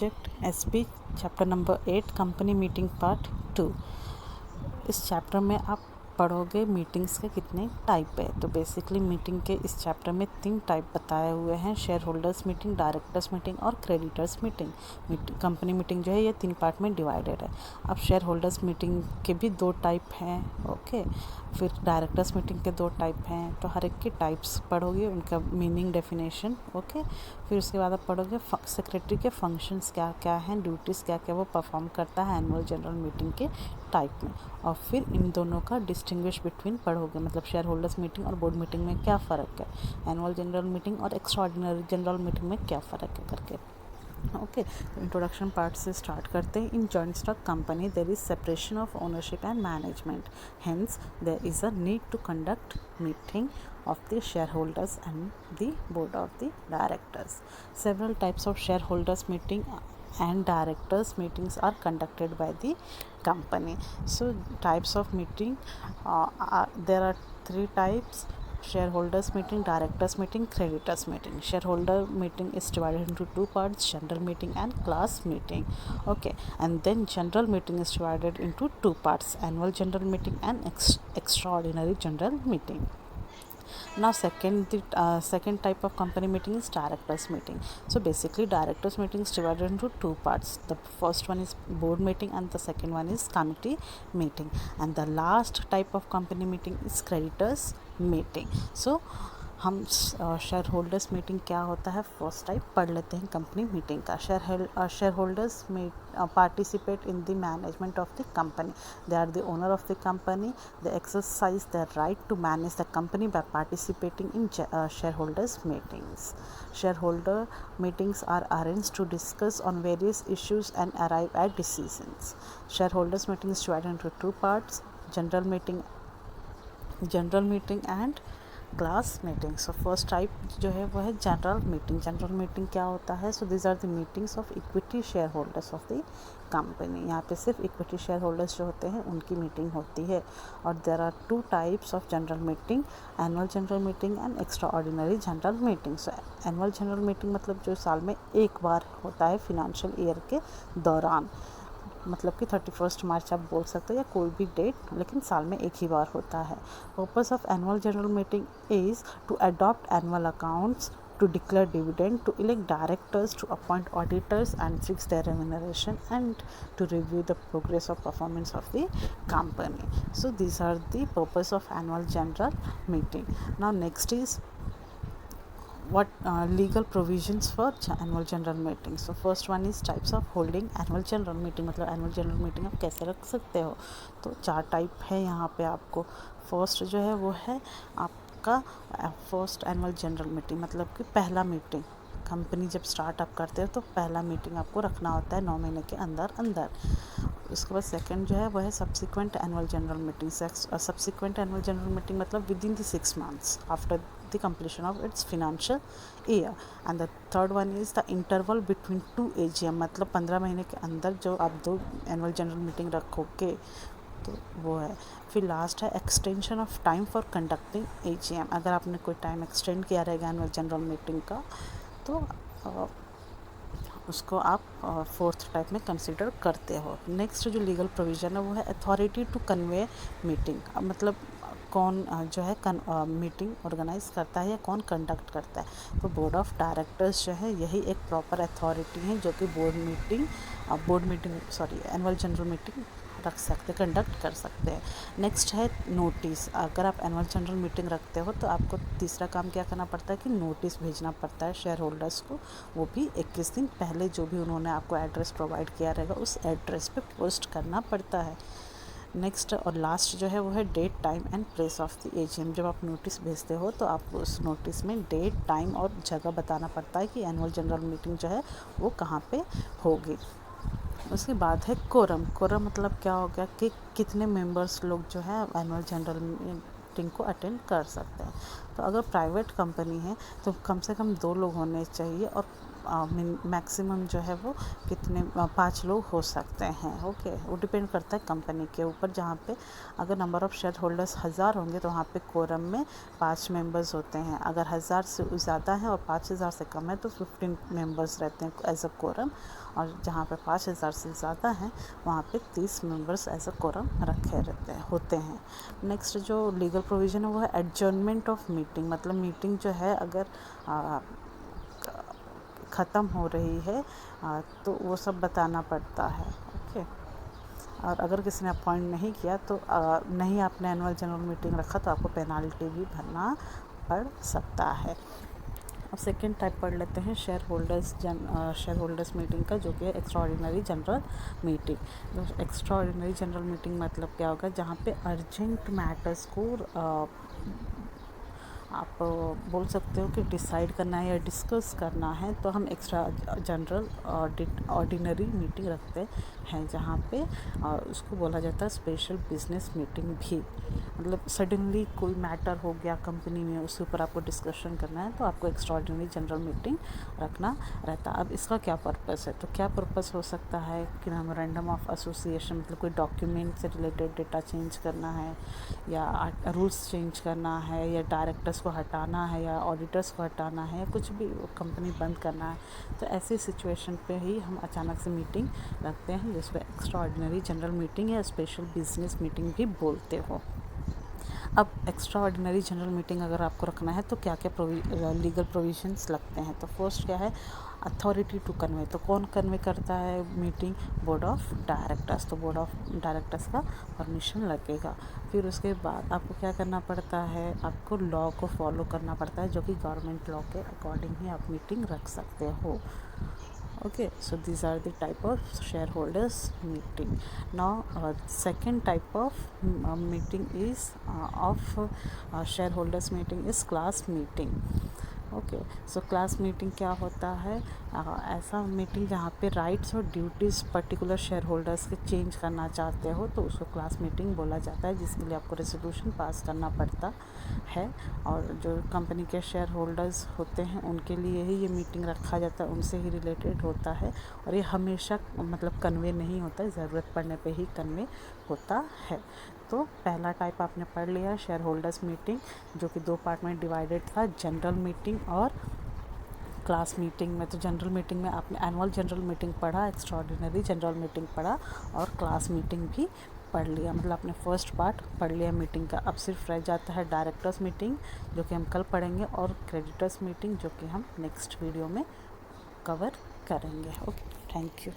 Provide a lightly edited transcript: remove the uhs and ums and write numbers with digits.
Subject SP chapter number 8 company meeting part 2। इस chapter में आप पढ़ोगे मीटिंग्स के कितने टाइप है। तो बेसिकली मीटिंग के इस चैप्टर में 3 टाइप बताए हुए हैं, share holders meeting, directors meeting और क्रेडिटर्स मीटिंग। कंपनी मीटिंग जो है ये 3 पार्ट में डिवाइडेड है। अब शेयर होल्डर्स मीटिंग के भी 2 टाइप हैं, ओके। फिर डायरेक्टर्स मीटिंग के 2 टाइप हैं। तो हर एक के टाइप्स पढ़ोगे, उनका मीनिंग, डेफिनेशन, ओके। फिर उसके बाद आप पढ़ोगे सेक्रेटरी के फंक्शंस क्या क्या हैं, ड्यूटीज़ क्या क्या वो परफॉर्म करता है एनुअल जनरल मीटिंग के टाइप में। और फिर इन दोनों का डिस्टिंग्विश बिटवीन पढ़ोगे, मतलब शेयर होल्डर्स मीटिंग और बोर्ड मीटिंग में क्या फ़र्क है, एनुअल जनरल मीटिंग और एक्स्ट्राऑर्डिनरी जनरल मीटिंग में क्या फ़र्क है करके, ओके। इंट्रोडक्शन पार्ट से स्टार्ट करते हैं। In joint stock company there is separation of ownership and management, hence there is a need to conduct meeting of the shareholders and the board of the directors. Several types of shareholders meeting and directors meetings are conducted by the company. So types of meeting, there are 3 types: shareholders meeting, directors meeting, creditors meeting. Shareholder meeting is divided into 2 parts: general meeting and class meeting, okay. And then general meeting is divided into 2 parts: annual general meeting and extraordinary general meeting. Now second type of company meeting is directors meeting. So basically directors meeting is divided into 2 parts. The first one is board meeting and the second one is committee meeting. And the last type of company meeting is creditors meeting. So हम shareholders meeting क्या होता है first type पढ़ लेते हैं। Company meeting का shareholders participate in the management of the company. They are the owner of the company. They exercise their right to manage the company by participating in shareholders meetings. Shareholder meetings are arranged to discuss on various issues and arrive at decisions. Shareholders meeting is divided into 2 parts: general meeting and class meeting. So first type जो है वो है general meeting. General meeting क्या होता है? So this are the meetings of equity shareholders of the company. यहाँ पे सिर्फ इक्विटी शेयर होल्डर्स जो होते हैं उनकी मीटिंग होती है. और there are 2 types of general meeting: annual general meeting and extraordinary general meeting. So annual general meeting मतलब जो साल में एक बार होता है फिनेंशियल ईयर के दौरान, मतलब कि 31 मार्च आप बोल सकते हो या कोई भी डेट, लेकिन साल में एक ही बार होता है. Purpose of annual general meeting is to adopt annual accounts, to declare dividend, to elect directors, to appoint auditors and fix their remuneration, and to review the progress of performance of the company. So these are the purpose of annual general meeting. Now next is what legal provisions for annual general meeting. So first one is types of holding annual general meeting. मतलब annual general meeting आप कैसे रख सकते हो? तो 4 type है यहाँ पे आपको. फर्स्ट जो है वो है आपका फर्स्ट एनुअल जनरल मीटिंग, मतलब कि पहला मीटिंग. कंपनी जब स्टार्टअप करते हो तो पहला मीटिंग आपको रखना होता है 9 महीने के अंदर अंदर. उसके बाद सेकंड जो है वह है subsequent annual general meeting. Subsequent annual general meeting मतलब within the 6 months after the completion of its financial year. And the third one is the interval between 2 AGM, मतलब 15 महीने के अंदर जो आप 2 एनुअल जनरल मीटिंग रखोगे तो वो है. फिर लास्ट है extension of time for conducting AGM. अगर आपने कोई टाइम एक्सटेंड किया रहेगा एनुअल जनरल मीटिंग का तो उसको आप फोर्थ टाइप में कंसिडर करते हो. नेक्स्ट जो लीगल प्रोविज़न है वो है अथॉरिटी टू कन्वे मीटिंग. मतलब कौन जो है मीटिंग ऑर्गेनाइज करता है या कौन कंडक्ट करता है. तो बोर्ड ऑफ डायरेक्टर्स जो है यही एक प्रॉपर अथॉरिटी है जो कि एनुअल जनरल मीटिंग रख सकते, कंडक्ट कर सकते हैं. नेक्स्ट है नोटिस. अगर आप एनुअल जनरल मीटिंग रखते हो तो आपको तीसरा काम क्या करना पड़ता है कि नोटिस भेजना पड़ता है शेयर होल्डर्स को. वो भी 21 दिन पहले जो भी उन्होंने आपको एड्रेस प्रोवाइड किया रहेगा उस एड्रेस पे पोस्ट करना पड़ता है. नेक्स्ट और लास्ट जो है वो है date, time and place of the AGM. जब आप नोटिस भेजते हो तो आप उस नोटिस में डेट, टाइम और जगह बताना पड़ता है कि एनुअल जनरल मीटिंग जो है वो कहाँ पे होगी. उसके बाद है कोरम. कोरम मतलब क्या हो गया कि कितने मेंबर्स लोग जो है एनुअल जनरल मीटिंग को अटेंड कर सकते हैं. तो अगर प्राइवेट कंपनी है तो कम से कम 2 लोग होने चाहिए और मैक्सिमम जो है वो कितने 5 लोग हो सकते हैं, ओके. वो डिपेंड करता है कंपनी के ऊपर. जहाँ पे अगर नंबर ऑफ़ शेयर होल्डर्स 1000 होंगे तो वहाँ पे कोरम में 5 मेंबर्स होते हैं. अगर 1000 से ज़्यादा है और 5000 से कम है तो 15 मेंबर्स रहते हैं एज अ कोरम. और जहाँ पे 5,000 से ज़्यादा हैं वहाँ पे 30 मेंबर्स एज अ कोरम रखे रहते हैं होते हैं। नेक्स्ट जो लीगल प्रोविज़न है वो है एडजर्नमेंट ऑफ मीटिंग, मतलब मीटिंग जो है अगर ख़त्म हो रही है तो वो सब बताना पड़ता है। ओके, और अगर किसी ने अपॉइंट नहीं किया तो नहीं आपने एनुअल जनरल मीटिंग रखा तो आपको पेनाल्टी भी भरना पड़ सकता है। अब सेकेंड टाइप पढ़ लेते हैं शेयर होल्डर्स मीटिंग का, जो कि है एक्स्ट्राऑर्डिनरी जनरल मीटिंग। तो एक्स्ट्राऑर्डिनरी जनरल मीटिंग मतलब क्या होगा, जहाँ पे अर्जेंट मैटर्स को आप बोल सकते हो कि डिसाइड करना है या डिस्कस करना है, तो हम एक्स्ट्रा जनरल ऑर्डिनरी मीटिंग रखते हैं, जहाँ पे उसको बोला जाता है स्पेशल बिजनेस मीटिंग भी। मतलब सडनली कोई मैटर हो गया कंपनी में, उसके ऊपर आपको डिस्कशन करना है तो आपको एक्स्ट्रा ऑर्डिनरी जनरल मीटिंग रखना रहता है। अब इसका क्या पर्पस है, तो क्या पर्पस हो सकता है कि मेमोरेंडम ऑफ एसोसिएशन, मतलब कोई डॉक्यूमेंट से रिलेटेड डेटा चेंज करना है या रूल्स चेंज करना है या डायरेक्टर्स को हटाना है या ऑडिटर्स को हटाना है या कुछ भी कंपनी बंद करना है, तो ऐसी सिचुएशन पे ही हम अचानक से मीटिंग रखते हैं, जिसको एक्स्ट्रा ऑर्डिनरी जनरल मीटिंग या स्पेशल बिजनेस मीटिंग भी बोलते हो। अब एक्स्ट्रा ऑर्डिनरी जनरल मीटिंग अगर आपको रखना है तो क्या क्या लीगल प्रोविजंस लगते हैं, तो फर्स्ट क्या है, अथॉरिटी टू कन्वे। तो कौन कन्वे करता है मीटिंग, बोर्ड ऑफ डायरेक्टर्स, तो बोर्ड ऑफ डायरेक्टर्स का परमिशन लगेगा। फिर उसके बाद आपको क्या करना पड़ता है, आपको लॉ को फॉलो करना पड़ता है, जो कि गवर्नमेंट लॉ के अकॉर्डिंग ही आप मीटिंग रख सकते हो। Okay, so these are the type of shareholders meeting. Now second type of meeting is of shareholders meeting is class meeting. Okay, so class meeting क्या होता है, ऐसा मीटिंग जहाँ पे राइट्स और ड्यूटीज़ पर्टिकुलर शेयर होल्डर्स के change करना चाहते हो तो उसको क्लास मीटिंग बोला जाता है, जिसके लिए आपको रेजोल्यूशन पास करना पड़ता है। और जो कंपनी के शेयर होल्डर्स होते हैं उनके लिए ही ये मीटिंग रखा जाता है, उनसे ही रिलेटेड होता है, और ये हमेशा मतलब कन्वे नहीं होता है, ज़रूरत पड़ने पे ही कन्वे होता है। तो पहला टाइप आपने पढ़ लिया शेयर होल्डर्स मीटिंग, जो कि 2 पार्ट में डिवाइडेड था, जनरल मीटिंग और क्लास मीटिंग में। तो जनरल मीटिंग में आपने एनुअल जनरल मीटिंग पढ़ा, एक्स्ट्राऑर्डिनरी जनरल मीटिंग पढ़ा और क्लास मीटिंग भी पढ़ लिया, मतलब आपने फर्स्ट पार्ट पढ़ लिया मीटिंग का। अब सिर्फ रह जाता है डायरेक्टर्स मीटिंग, जो कि हम कल पढ़ेंगे, और क्रेडिटर्स मीटिंग, जो कि हम नेक्स्ट वीडियो में कवर करेंगे। Okay, thank you.